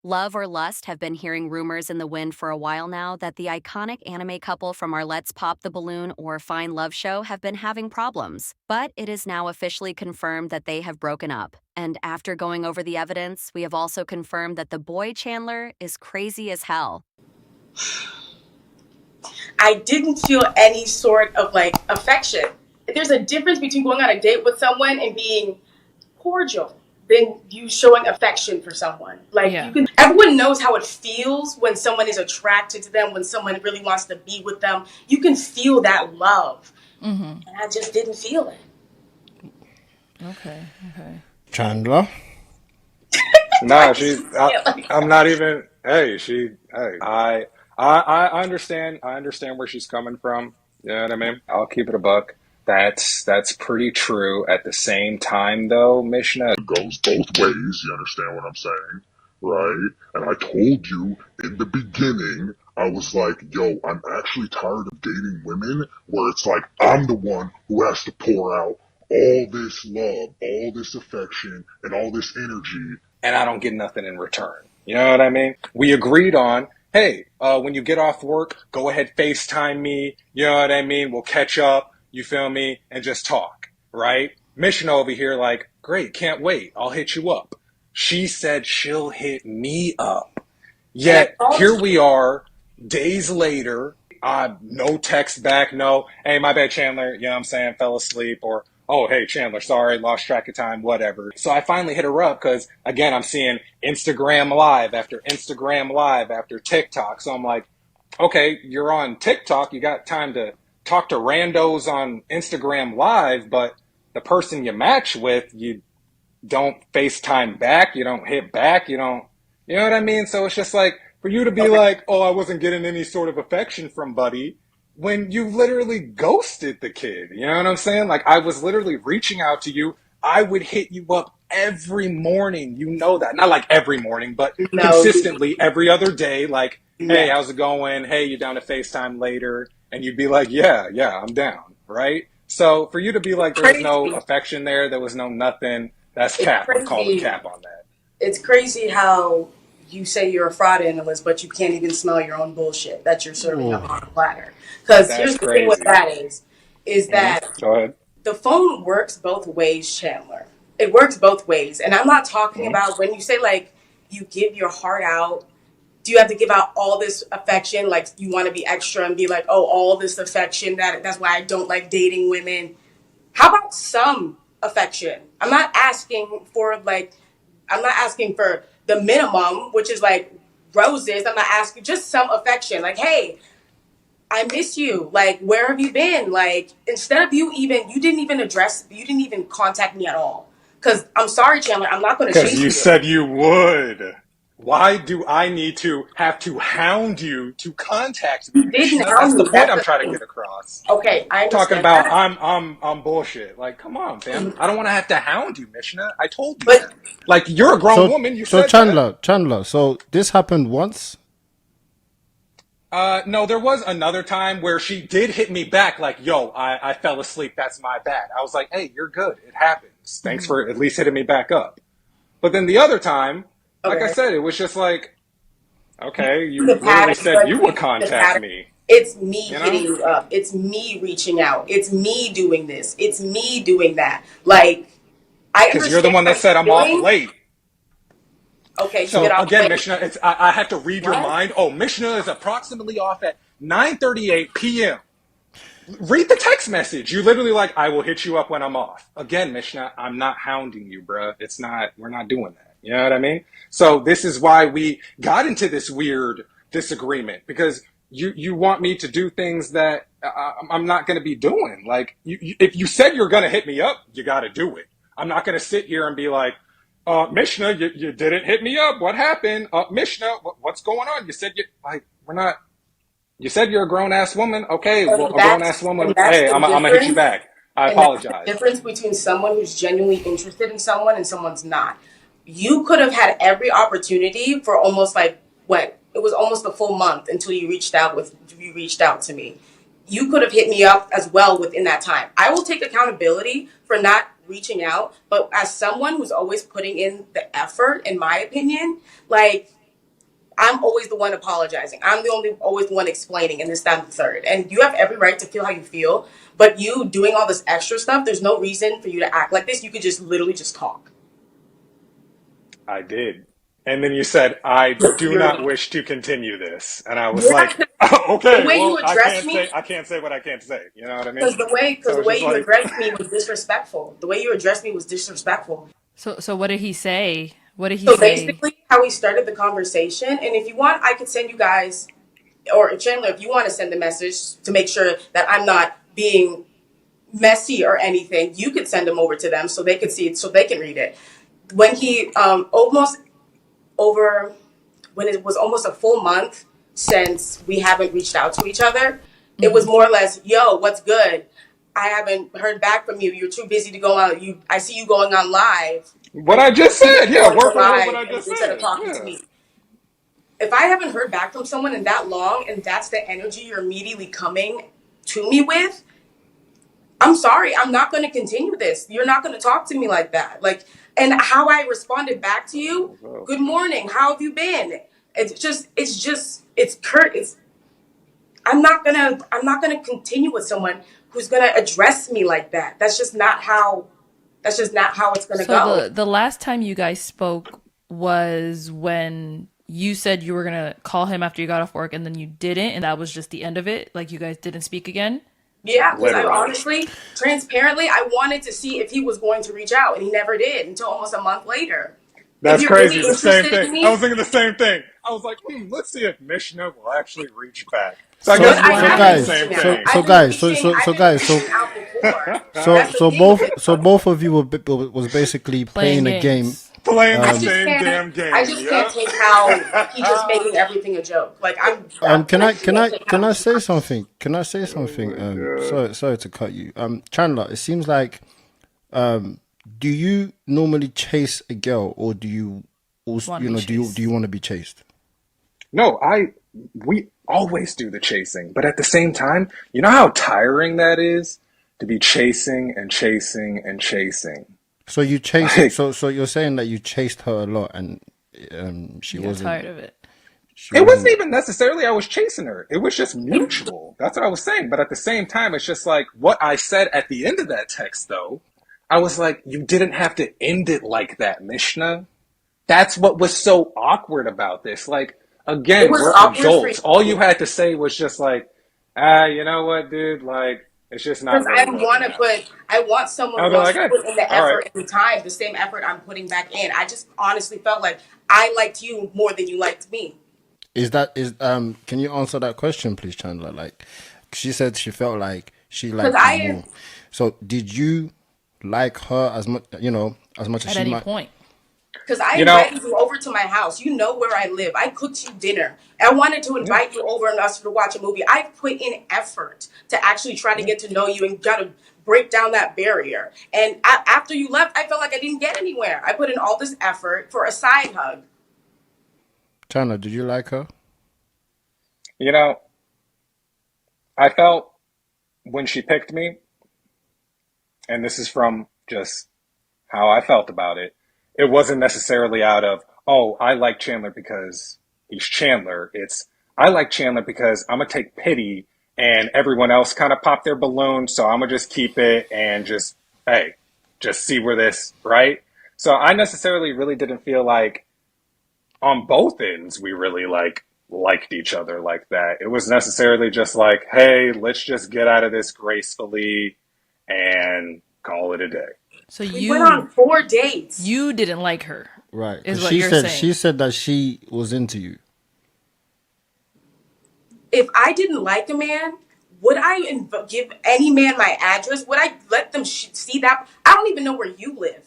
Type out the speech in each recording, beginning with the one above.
Love or Lust have been hearing rumors in the wind for a while now that the iconic anime couple from Arlette's Pop the Balloon or Fine Love show have been having problems. But it is now officially confirmed that they have broken up. And after going over the evidence, we have also confirmed that the boy Chandler is crazy as hell. I didn't feel any sort of like affection. There's a difference between going on a date with someone and being cordial than you showing affection for someone. Like Yeah. everyone knows how it feels when someone is attracted to them, when someone really wants to be with them. You can feel that love. And I just didn't feel it. Okay. Chandler? Nah, Yeah, like I'm not even. Hey, I understand. I understand where she's coming from. You know what I mean? I'll keep it a buck. That's pretty true. At the same time, though, Mishna, It goes both ways, you understand what I'm saying? Right? And I told you in the beginning, I was like, yo, I'm actually tired of dating women where it's like I'm the one who has to pour out all this love, all this affection, and all this energy. and I don't get nothing in return. You know what I mean? We agreed on, hey, when you get off work, go ahead, FaceTime me. You know what I mean? We'll catch up. You feel me? And just talk, right? Mission over here, like, great, can't wait. I'll hit you up. She said she'll hit me up. and I Yet told here you. we are, days later. No text back, no, hey, my bad, Chandler, you know what I'm saying, fell asleep, or, oh, hey, Chandler, sorry, lost track of time, whatever. So I finally hit her up because, again, I'm seeing Instagram Live after TikTok. So I'm like, okay, you're on TikTok, you got time to talk to randos on Instagram Live, but the person you match with, you don't FaceTime back, you don't hit back, you don't, you know what I mean? So it's just like, for you to be Okay. like, oh, I wasn't getting any sort of affection from Buddy, when you literally ghosted the kid. You know what I'm saying? Like, I was literally reaching out to you. I would hit you up every morning. You know that. Not like every morning, but No, consistently every other day. Like, hey, no. how's it going? Hey, you down to FaceTime later? And you'd be like, yeah, I'm down. Right? So for you to be like, there was no Crazy. affection there was no nothing, that's It's cap. I'm calling crazy. cap on that. It's crazy how you say you're a fraud analyst, but you can't even smell your own bullshit that you're serving up Oh, on a platter. Because That's here's the thing with crazy. that is that Go ahead. the phone works both ways, Chandler. It works both ways. And I'm not talking Mhm. about when you say like you give your heart out, do you have to give out all this affection? Like you want to be extra and be like, oh, all this affection, that's why I don't like dating women. How about some affection? I'm not asking for the minimum, which is like roses. I'm not asking just some affection. Like, hey, I miss you. Like, where have you been? Like, instead of you didn't even contact me at all. Because I'm sorry, Chandler, I'm not going to Because chase you you. said you would. Why do I need to have to hound you to contact me, You didn't Mishna? That's hound the me. point That's I'm the trying to thing. get across. Okay, I Talking understand about that. I'm bullshit. Like, come on, fam. I don't want to have to hound you, Mishna. I told you But that. Like, you're a grown so woman. You so said that. Chandler. So this happened once. No, there was another time where she did hit me back, like, yo, I fell asleep. That's my bad. I was like, hey, you're good. It happens. Thanks for at least hitting me back up. But then the other time, like I okay. said, it was just like, okay, you The literally pattern, said but you would the contact pattern. me, It's me you know? hitting you up. It's me reaching out. It's me doing this. It's me doing that. Like, I Because you're the understand one how that said I'm you're off feeling. late. Okay, you get So off again, late. Mishnah, I have to read your What? mind. Oh, Mishnah is approximately off at 9:38 p.m. Read the text message. You literally like, I will hit you up when I'm off. Again, Mishnah, I'm not hounding you, bruh. It's not, we're not doing that. You know what I mean? So this is why we got into this weird disagreement, because you want me to do things that I'm not going to be doing. Like, if you said you're going to hit me up, you got to do it. I'm not going to sit here and be like, Mishnah, you didn't hit me up. What happened? Mishnah, what's going on? You said we're not, you said you're a grown ass woman. Okay, well, And a grown ass woman. that's Hey, the I'm gonna hit you difference. back. I And that's the apologize. difference between someone who's genuinely interested in someone and someone's not. You could have had every opportunity for almost like what it was almost a full month until you reached out to me. You could have hit me up as well within that time. I will take accountability for not reaching out, but as someone who's always putting in the effort, in my opinion, like I'm always the one apologizing. I'm always the one explaining, and this, that, and the third. And you have every right to feel how you feel, but you doing all this extra stuff, there's no reason for you to act like this. You could just literally just talk. I did. And then you said, I do not wish to continue this. And I was like, oh, The okay, way you well, addressed me, I can't say what I can't say. You know what I mean? because So the it's way just you like, addressed me was disrespectful. The way you addressed me was disrespectful. So what did he say? What did he So say? basically, how we started the conversation, and if you want, I could send you guys, or Chandler, if you want to send the message to make sure that I'm not being messy or anything, you could send them over to them so they could see it, so they can read it. When he when it was almost a full month since we haven't reached out to each other, it was more or less, yo, what's good? I haven't heard back from you. You're too busy to go on. I see you going on live. what I just said. Yeah, Going word for word what live I just instead of said. talking to Yeah. me. If I haven't heard back from someone in that long, and that's the energy you're immediately coming to me with, I'm sorry, I'm not going to continue this. You're not going to talk to me like that. Like, and how I responded back to you, good morning, how have you been? It's curt. I'm not gonna continue with someone who's gonna address me like that. That's just not how it's gonna So go. the last time you guys spoke was when you said you were gonna call him after you got off work, and then you didn't, and that was just the end of it. Like you guys didn't speak again. Yeah, because I Literally. honestly, transparently, I wanted to see if he was going to reach out, and he never did until almost a month later. If That's you're really crazy. The same interested thing. in I me, was thinking the same thing. I was like, let's see if Mishna will actually reach back. So I So, guess but I we're so doing the haven't guys, same reached so out. thing. so I've been guys, reaching. I've been guys, reaching out before. so That's the thing with it. so both of you was basically Playing playing a game. games. Playing the I just same damn can't. game. I just can't take how he just making everything a joke. Like Can I I can can't I take can how I he's say not. something? Can I say something? Sorry to cut you. Chandler, it seems like do you normally chase a girl, or do you also, Want to be do you chased. want to be chased? No, we always do the chasing, but at the same time, you know how tiring that is to be chasing and chasing and chasing. So you chase. Like So you're saying that you chased her a lot, and she You got wasn't. tired of it. She it wasn't wasn't. even necessarily I was chasing her. It was just mutual. That's what I was saying. But at the same time, it's just like what I said at the end of that text, though. I was like, you didn't have to end it like that, Mishna. That's what was so awkward about this. Like, It again, was we're awkward for adults. All you you had to say was just like, you know what, dude? Like, it's just not because really working out. I want someone I'll who be wants like, to hey, put in the all right. effort and the time, the same effort I'm putting back in. I just honestly felt like I liked you more than you liked me. Is Can you answer that question, please, Chandler? Like, she said she felt like she Because liked you more. So did you like her as much? As much as At she any might. point. Because I You know, invited you over to my house. You know where I live. I cooked you dinner. I wanted to yeah, invite you over and us to watch a movie. I put in effort to actually try to yeah. get to know you and got to break down that barrier. And after you left, I felt like I didn't get anywhere. I put in all this effort for a side hug. Chandler, did you like her? You know, I felt when she picked me, and this is from just how I felt about it, it wasn't necessarily out of, oh, I like Chandler because he's Chandler. It's, I like Chandler because I'm going to take pity and everyone else kind of popped their balloon. So I'm going to just keep it and just, hey, just see where this, right? So I necessarily really didn't feel like on both ends we really liked each other like that. It was necessarily just like, hey, let's just get out of this gracefully and call it a day. So We went on 4 dates. you didn't like her, Right. is Because what you're saying. she said that she was into you. If I didn't like a man, would I give any man my address? Would I let them see that? I don't even know where you live.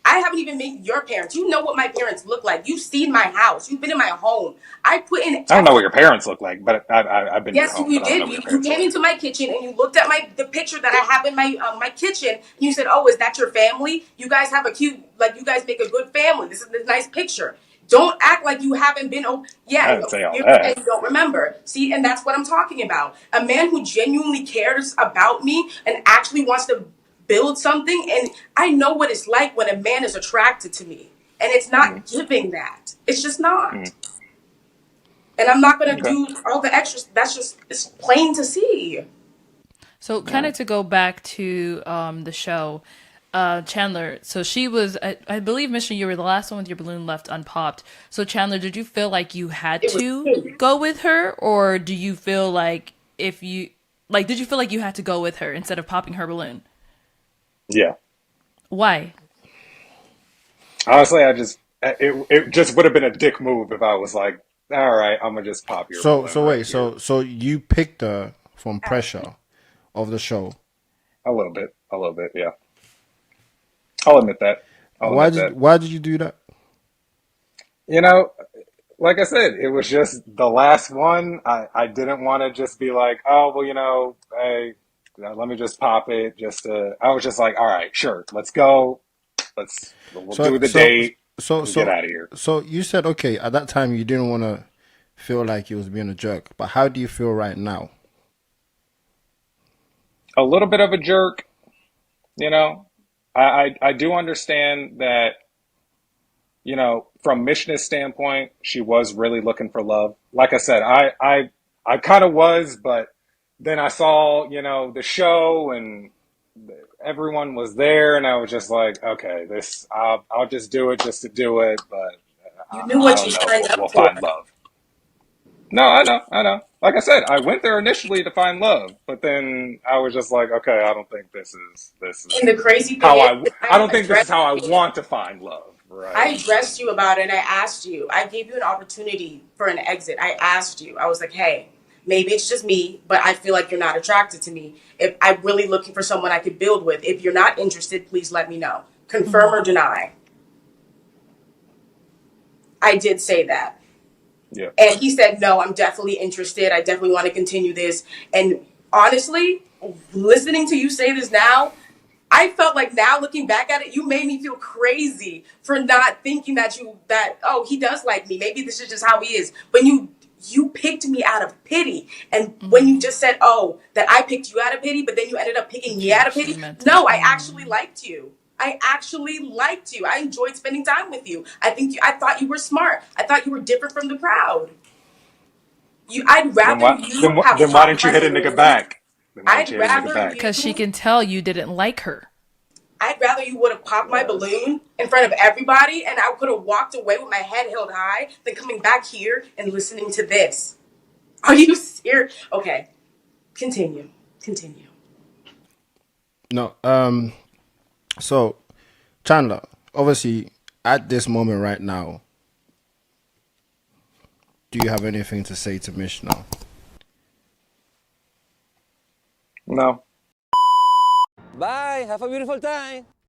I haven't even met your parents. You know what my parents look like. You've seen my house. You've been in my home. I put in I don't know what effort. your parents look like, but I've been to your Yes, home, you but I don't know did. what your You parents look came like. into my kitchen and you looked at the picture that I have in my kitchen. And you said, "Oh, is that your family? You guys have a cute, like you guys make a good family. This is a nice picture." Don't act like you haven't been. Oh, I yeah, didn't say all you're saying that. you don't remember. See, and that's what I'm talking about. A man who genuinely cares about me and actually wants to build something. And I know what it's like when a man is attracted to me, and it's Mm, not giving that. It's just not. mm. And I'm not gonna Okay. do all the extras. That's just, it's plain to see. So kind of to go back to the show, Chandler. So she was, I believe, Mission, you were the last one with your balloon left unpopped. So Chandler, did you feel like you had It was to pink. go with her, or do you feel like if you like, did you feel like you had to go with her instead of popping her balloon? Yeah. Why? Honestly, it just would have been a dick move if I was like, all right, I'm gonna just pop your balloon So right wait, here. so you picked her from pressure of the show. A little bit, yeah. I'll admit that. I'll admit that. Why did you do that? You know, like I said, it was just the last one. I didn't want to just be like, oh, well, hey, let me just pop it. I was just like, all right, sure, let's go. We'll So do the so date so and get so out of here. so you said okay at that time you didn't want to feel like you was being a jerk, but how do you feel right now? A little bit of a jerk, you know. I do understand that, from Mishna's standpoint, she was really looking for love. Like I said, I kind of was, but then I saw, the show and everyone was there, and I was just like, okay, I'll just do it just to do it, but You knew I what you don't know. signed We'll up for. find love. No, I know. Like I said, I went there initially to find love, but then I was just like, okay, I don't think this And is the crazy thing how is, I I don't think this is addressed how I you. want to find love, I right? addressed you about it, and I asked you. I gave you an opportunity for an exit. I asked you. I was like, hey, maybe it's just me, but I feel like you're not attracted to me. If I'm really looking for someone I could build with, if you're not interested, please let me know. Confirm or deny. I did say that. Yeah. And he said, no, I'm definitely interested. I definitely want to continue this. And honestly, listening to you say this now, I felt like now looking back at it, you made me feel crazy for not thinking oh, he does like me. Maybe this is just how he is. But you picked me out of pity. And when you just said, oh, that I picked you out of pity, but then you ended up picking But me you out of actually pity. meant it. No, I actually liked you. I actually liked you. I enjoyed spending time with you. I thought you were smart. I thought you were different from the crowd. I'd Then rather why you have then why popped didn't you my hit a nigga balloon. back? Then why didn't I'd you hit a nigga rather back? Because she you can tell you didn't like her. I'd rather you would have popped my balloon in front of everybody and I could have walked away with my head held high than coming back here and listening to this. Are you serious? Okay. Continue. Continue. No. So Chandler, obviously at this moment right now, do you have anything to say to Mish now? No. Bye. Have a beautiful time.